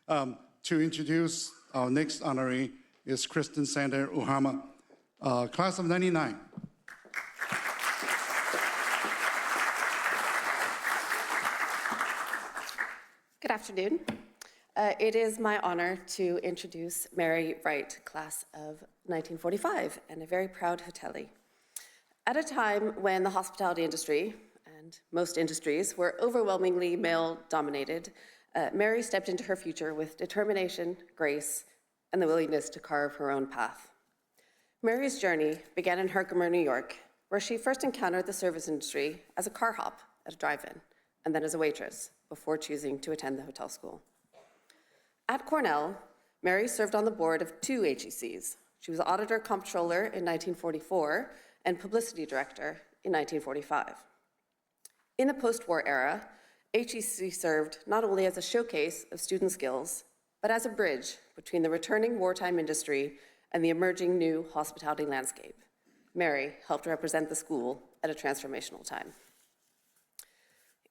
To introduce our next honoree is Kristen Sander Ohama, class of '99. Good afternoon. It is my honor to introduce Mary Wright, class of 1945, and a very proud hotelie. At a time when the hospitality industry, and most industries, were overwhelmingly male-dominated, Mary stepped into her future with determination, grace, and the willingness to carve her own path. Mary's journey began in Herkimer, New York, where she first encountered the service industry as a car hop at a drive-in, and then as a waitress, before choosing to attend the hotel school. At Cornell, Mary served on the board of 2 HECs. She was auditor comptroller in 1944 and publicity director in 1945. In the post-war era, HEC served not only as a showcase of student skills, but as a bridge between the returning wartime industry and the emerging new hospitality landscape. Mary helped represent the school at a transformational time.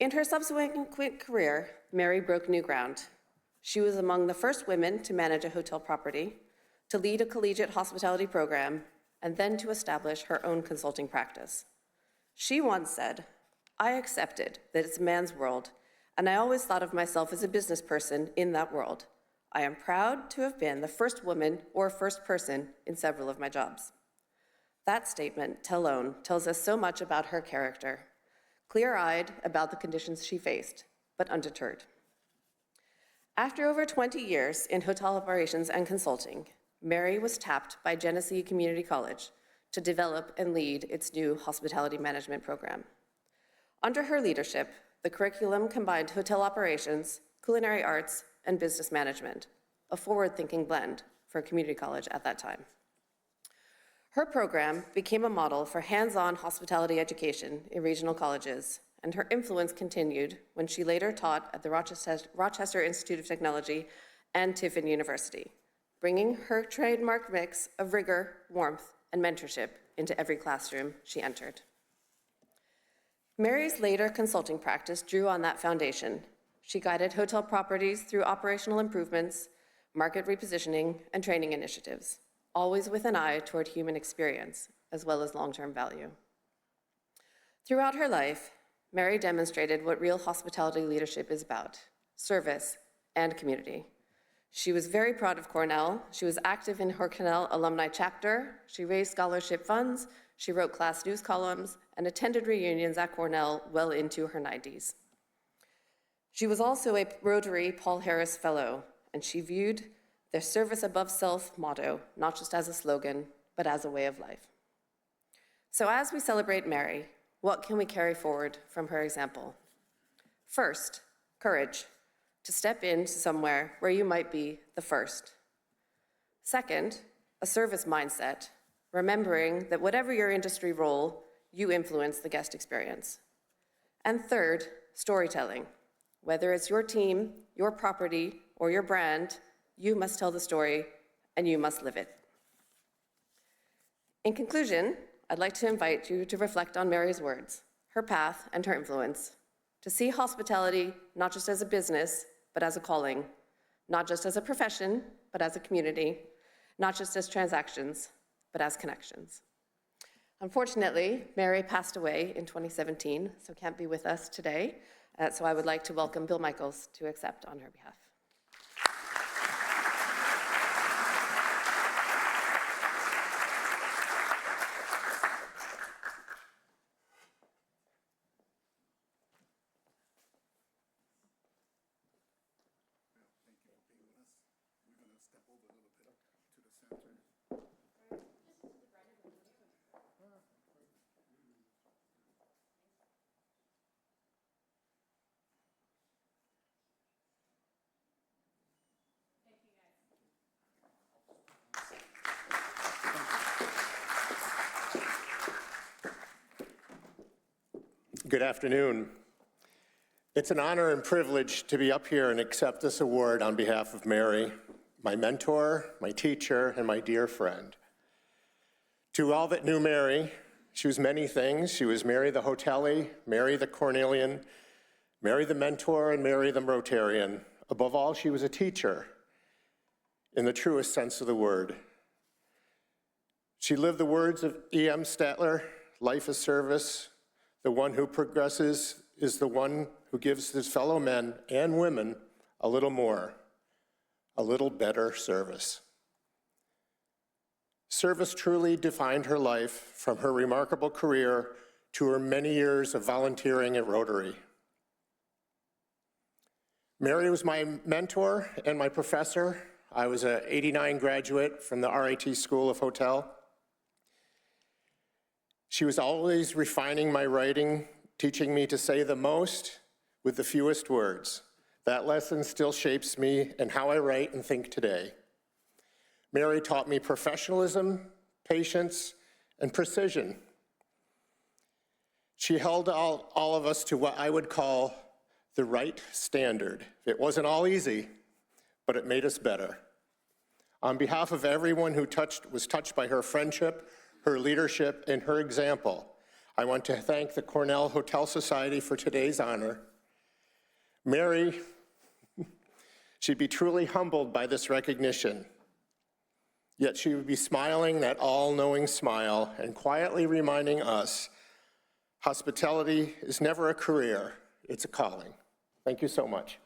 In her subsequent career, Mary broke new ground. She was among the first women to manage a hotel property, to lead a collegiate hospitality program, and then to establish her own consulting practice. She once said, "I accepted that it's a man's world, and I always thought of myself as a business person in that world. I am proud to have been the first woman or first person in several of my jobs." That statement alone tells us so much about her character, clear-eyed about the conditions she faced, but undeterred. After over 20 years in hotel operations and consulting, Mary was tapped by Genesee Community College to develop and lead its new hospitality management program. Under her leadership, the curriculum combined hotel operations, culinary arts, and business management, a forward-thinking blend for a community college at that time. Her program became a model for hands-on hospitality education in regional colleges, and her influence continued when she later taught at the Rochester Institute of Technology and Tiffin University, bringing her trademark mix of rigor, warmth, and mentorship into every classroom she entered. Mary's later consulting practice drew on that foundation. She guided hotel properties through operational improvements, market repositioning, and training initiatives, always with an eye toward human experience, as well as long-term value. Throughout her life, Mary demonstrated what real hospitality leadership is about: service and community. She was very proud of Cornell. She was active in her Cornell alumni chapter. She raised scholarship funds. She wrote class news columns and attended reunions at Cornell well into her 90s. She was also a Rotary Paul Harris Fellow, and she viewed the service above self motto not just as a slogan, but as a way of life. So as we celebrate Mary, what can we carry forward from her example? First, courage to step into somewhere where you might be the first. Second, a service mindset, remembering that whatever your industry role, you influence the guest experience. And third, storytelling. Whether it's your team, your property, or your brand, you must tell the story and you must live it. In conclusion, I'd like to invite you to reflect on Mary's words, her path, and her influence, to see hospitality not just as a business, but as a calling, not just as a profession, but as a community, not just as transactions, but as connections. Unfortunately, Mary passed away in 2017, so can't be with us today. So I would like to welcome Bill Michaels to accept on her behalf. Good afternoon. It's an honor and privilege to be up here and accept this award on behalf of Mary, my mentor, my teacher, and my dear friend. To all that knew Mary, she was many things. She was Mary the hotelie, Mary the Cornelian, Mary the mentor, and Mary the Rotarian, Above all, she was a teacher in the truest sense of the word. She lived the words of E.M. Statler, life is service. The one who progresses is the one who gives his fellow men and women a little more, a little better service. Service truly defined her life, from her remarkable career to her many years of volunteering at Rotary. Mary was my mentor and my professor. I was an '89 graduate from the RIT School of Hotel. She was always refining my writing, teaching me to say the most with the fewest words. That lesson still shapes me and how I write and think today. Mary taught me professionalism, patience, and precision. She held all of us to what I would call the right standard. It wasn't all easy, but it made us better. On behalf of everyone who was touched by her friendship, her leadership, and her example, I want to thank the Cornell Hotel Society for today's honor. Mary, she'd be truly humbled by this recognition, yet she would be smiling that all-knowing smile and quietly reminding us, hospitality is never a career, it's a calling. Thank you so much.